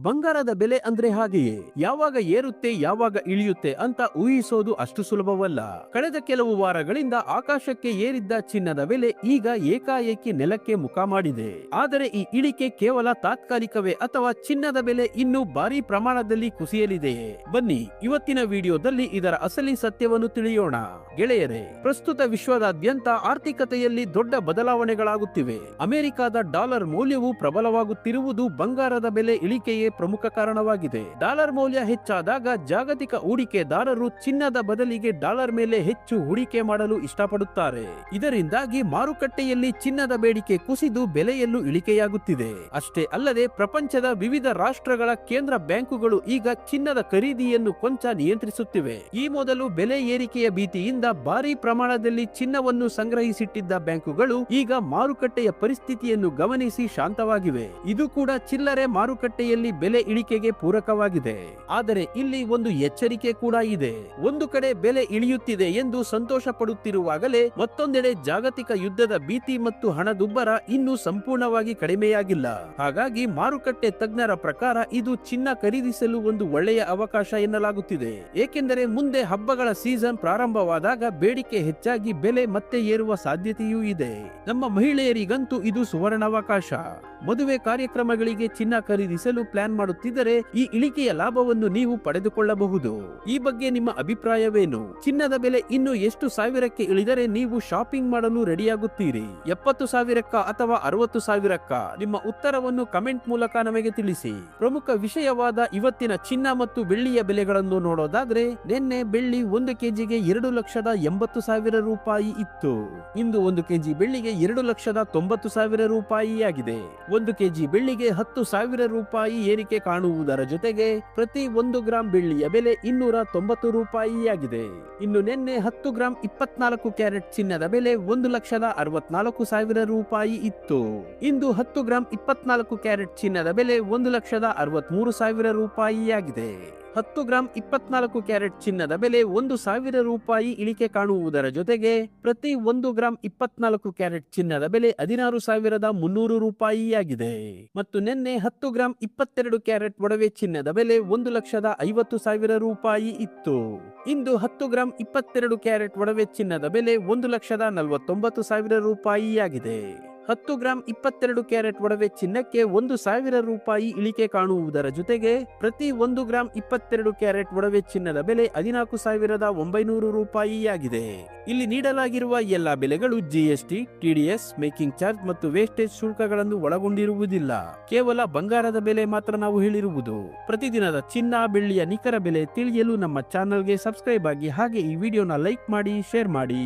ಬಂಗಾರದ ಬೆಲೆ ಅಂದ್ರೆ ಹಾಗೆಯೇ ಯಾವಾಗ ಏರುತ್ತೆ ಯಾವಾಗ ಇಳಿಯುತ್ತೆ ಅಂತ ಊಹಿಸೋದು ಅಷ್ಟು ಸುಲಭವಲ್ಲ. ಕಳೆದ ಕೆಲವು ವಾರಗಳಿಂದ ಆಕಾಶಕ್ಕೆ ಏರಿದ್ದ ಚಿನ್ನದ ಬೆಲೆ ಈಗ ಏಕಾಏಕಿ ನೆಲಕ್ಕೆ ಮುಖ ಮಾಡಿದೆ. ಆದರೆ ಈ ಇಳಿಕೆ ಕೇವಲ ತಾತ್ಕಾಲಿಕವೇ ಅಥವಾ ಚಿನ್ನದ ಬೆಲೆ ಇನ್ನೂ ಭಾರಿ ಪ್ರಮಾಣದಲ್ಲಿ ಕುಸಿಯಲಿದೆಯೇ? ಬನ್ನಿ ಇವತ್ತಿನ ವಿಡಿಯೋದಲ್ಲಿ ಇದರ ಅಸಲಿ ಸತ್ಯವನ್ನು ತಿಳಿಯೋಣ. ಗೆಳೆಯರೇ, ಪ್ರಸ್ತುತ ವಿಶ್ವದಾದ್ಯಂತ ಆರ್ಥಿಕತೆಯಲ್ಲಿ ದೊಡ್ಡ ಬದಲಾವಣೆಗಳಾಗುತ್ತಿವೆ. ಅಮೆರಿಕದ ಡಾಲರ್ ಮೌಲ್ಯವು ಪ್ರಬಲವಾಗುತ್ತಿರುವುದು ಬಂಗಾರದ ಬೆಲೆ ಇಳಿಕೆಯೇ ಪ್ರಮುಖ ಕಾರಣವಾಗಿದೆ. ಡಾಲರ್ ಮೌಲ್ಯ ಹೆಚ್ಚಾದಾಗ ಜಾಗತಿಕ ಹೂಡಿಕೆದಾರರು ಚಿನ್ನದ ಬದಲಿಗೆ ಡಾಲರ್ ಮೇಲೆ ಹೆಚ್ಚು ಹೂಡಿಕೆ ಮಾಡಲು ಇಷ್ಟಪಡುತ್ತಾರೆ. ಇದರಿಂದಾಗಿ ಮಾರುಕಟ್ಟೆಯಲ್ಲಿ ಚಿನ್ನದ ಬೇಡಿಕೆ ಕುಸಿದು ಬೆಲೆಯಲ್ಲೂ ಇಳಿಕೆಯಾಗುತ್ತಿದೆ. ಅಷ್ಟೇ ಅಲ್ಲದೆ ಪ್ರಪಂಚದ ವಿವಿಧ ರಾಷ್ಟ್ರಗಳ ಕೇಂದ್ರ ಬ್ಯಾಂಕುಗಳು ಈಗ ಚಿನ್ನದ ಖರೀದಿಯನ್ನು ಕೊಂಚ ನಿಯಂತ್ರಿಸುತ್ತಿವೆ. ಈ ಮೊದಲು ಬೆಲೆ ಏರಿಕೆಯ ಭೀತಿಯಿಂದ ಭಾರಿ ಪ್ರಮಾಣದಲ್ಲಿ ಚಿನ್ನವನ್ನು ಸಂಗ್ರಹಿಸಿಟ್ಟಿದ್ದ ಬ್ಯಾಂಕುಗಳು ಈಗ ಮಾರುಕಟ್ಟೆಯ ಪರಿಸ್ಥಿತಿಯನ್ನು ಗಮನಿಸಿ ಶಾಂತವಾಗಿವೆ. ಇದು ಕೂಡ ಚಿಲ್ಲರೆ ಮಾರುಕಟ್ಟೆಯಲ್ಲಿ ಬೆಲೆ ಇಳಿಕೆಗೆ ಪೂರಕವಾಗಿದೆ. ಆದರೆ ಇಲ್ಲಿ ಒಂದು ಎಚ್ಚರಿಕೆ ಕೂಡ ಇದೆ. ಒಂದು ಕಡೆ ಬೆಲೆ ಇಳಿಯುತ್ತಿದೆ ಎಂದು ಸಂತೋಷ ಪಡುತ್ತಿರುವಾಗಲೇ ಮತ್ತೊಂದೆಡೆ ಜಾಗತಿಕ ಯುದ್ಧದ ಭೀತಿ ಮತ್ತು ಹಣದುಬ್ಬರ ಇನ್ನೂ ಸಂಪೂರ್ಣವಾಗಿ ಕಡಿಮೆಯಾಗಿಲ್ಲ. ಹಾಗಾಗಿ ಮಾರುಕಟ್ಟೆ ತಜ್ಞರ ಪ್ರಕಾರ ಇದು ಚಿನ್ನ ಖರೀದಿಸಲು ಒಂದು ಒಳ್ಳೆಯ ಅವಕಾಶ ಎನ್ನಲಾಗುತ್ತಿದೆ. ಏಕೆಂದರೆ ಮುಂದೆ ಹಬ್ಬಗಳ ಸೀಸನ್ ಪ್ರಾರಂಭವಾದಾಗ ಬೇಡಿಕೆ ಹೆಚ್ಚಾಗಿ ಬೆಲೆ ಮತ್ತೆ ಏರುವ ಸಾಧ್ಯತೆಯೂ ಇದೆ. ನಮ್ಮ ಮಹಿಳೆಯರಿಗಂತೂ ಇದು ಸುವರ್ಣಾವಕಾಶ. ಮದುವೆ ಕಾರ್ಯಕ್ರಮಗಳಿಗೆ ಚಿನ್ನ ಖರೀದಿಸಲು ಪ್ಲಾನ್ ಮಾಡುತ್ತಿದ್ದರೆ ಈ ಇಳಿಕೆಯ ಲಾಭವನ್ನು ನೀವು ಪಡೆದುಕೊಳ್ಳಬಹುದು. ಈ ಬಗ್ಗೆ ನಿಮ್ಮ ಅಭಿಪ್ರಾಯವೇನು? ಚಿನ್ನದ ಬೆಲೆ ಇನ್ನು ಎಷ್ಟು ಸಾವಿರಕ್ಕೆ ಇಳಿದರೆ ನೀವು ಶಾಪಿಂಗ್ ಮಾಡಲು ರೆಡಿಯಾಗುತ್ತೀರಿ? 70,000ಕ್ಕ ಅಥವಾ 60,000ಕ್ಕ? ನಿಮ್ಮ ಉತ್ತರವನ್ನು ಕಮೆಂಟ್ ಮೂಲಕ ನಮಗೆ ತಿಳಿಸಿ. ಪ್ರಮುಖ ವಿಷಯವಾದ ಇವತ್ತಿನ ಚಿನ್ನ ಮತ್ತು ಬೆಳ್ಳಿಯ ಬೆಲೆಗಳನ್ನು ನೋಡೋದಾದ್ರೆ, ನಿನ್ನೆ ಬೆಳ್ಳಿ 1 ಕೆಜಿಗೆ 2,80,000 ರೂಪಾಯಿ ಇತ್ತು. ಇಂದು 1 ಕೆಜಿ ಬೆಳ್ಳಿಗೆ 2,90,000 ರೂಪಾಯಿ ಆಗಿದೆ. 1 ಕೆಜಿ ಬೆಳ್ಳಿಗೆ 10,000 ರೂಪಾಯಿ ಏರಿಕೆ ಕಾಣುವುದರ ಜೊತೆಗೆ ಪ್ರತಿ 1 ಗ್ರಾಂ ಬೆಳ್ಳಿಯ ಬೆಲೆ 290 ರೂಪಾಯಿ ಆಗಿದೆ. ಇನ್ನು ನಿನ್ನೆ 10 ಗ್ರಾಂ 24 ಕ್ಯಾರೆಟ್ ಚಿನ್ನದ ಬೆಲೆ 1,64,000 ರೂಪಾಯಿ ಇತ್ತು. ಇಂದು 10 ಗ್ರಾಂ 24 ಕ್ಯಾರೆಟ್ ಚಿನ್ನದ ಬೆಲೆ 1,63,000 ರೂಪಾಯಿ ಆಗಿದೆ. 10 ಗ್ರಾಂ 24 ಕ್ಯಾರೆಟ್ ಚಿನ್ನದ ಬೆಲೆ 1,000 ರೂಪಾಯಿ ಇಳಿಕೆ ಕಾಣುವುದರ ಜೊತೆಗೆ ಪ್ರತಿ 1 ಗ್ರಾಂ 24 ಕ್ಯಾರೆಟ್ ಚಿನ್ನದ ಬೆಲೆ 16,300 ರೂಪಾಯಿ ಆಗಿದೆ. ಮತ್ತು ನಿನ್ನೆ 10 ಗ್ರಾಂ 22 ಕ್ಯಾರೆಟ್ ಒಡವೆ ಚಿನ್ನದ ಬೆಲೆ 1,50,000 ರೂಪಾಯಿ ಇತ್ತು. ಇಂದು 10 ಗ್ರಾಂ 22 ಕ್ಯಾರೆಟ್ ಒಡವೆ ಚಿನ್ನದ ಬೆಲೆ 1,49,000 ರೂಪಾಯಿ ಆಗಿದೆ. 10 ಗ್ರಾಂ 22 ಕ್ಯಾರೆಟ್ ಒಡವೆ ಚಿನ್ನಕ್ಕೆ 1,000 ರೂಪಾಯಿ ಇಳಿಕೆ ಕಾಣುವುದರ ಜೊತೆಗೆ ಪ್ರತಿ 1 ಗ್ರಾಂ 22 ಕ್ಯಾರೆಟ್ ಒಡವೆ ಚಿನ್ನದ ಬೆಲೆ 14,900 ರೂಪಾಯಿ ಆಗಿದೆ. ಇಲ್ಲಿ ನೀಡಲಾಗಿರುವ ಎಲ್ಲಾ ಬೆಲೆಗಳು ಜಿಎಸ್ಟಿ, ಟಿಡಿಎಸ್, ಮೇಕಿಂಗ್ ಚಾರ್ಜ್ ಮತ್ತು ವೇಸ್ಟೇಜ್ ಶುಲ್ಕಗಳನ್ನು ಒಳಗೊಂಡಿರುವುದಿಲ್ಲ. ಕೇವಲ ಬಂಗಾರದ ಬೆಲೆ ಮಾತ್ರ ನಾವು ಹೇಳಿರುವುದು. ಪ್ರತಿದಿನದ ಚಿನ್ನ ಬೆಳ್ಳಿಯ ನಿಖರ ಬೆಲೆ ತಿಳಿಯಲು ನಮ್ಮ ಚಾನೆಲ್ಗೆ ಸಬ್ಸ್ಕ್ರೈಬ್ ಆಗಿ, ಹಾಗೆ ಈ ವಿಡಿಯೋನ ಲೈಕ್ ಮಾಡಿ, ಶೇರ್ ಮಾಡಿ.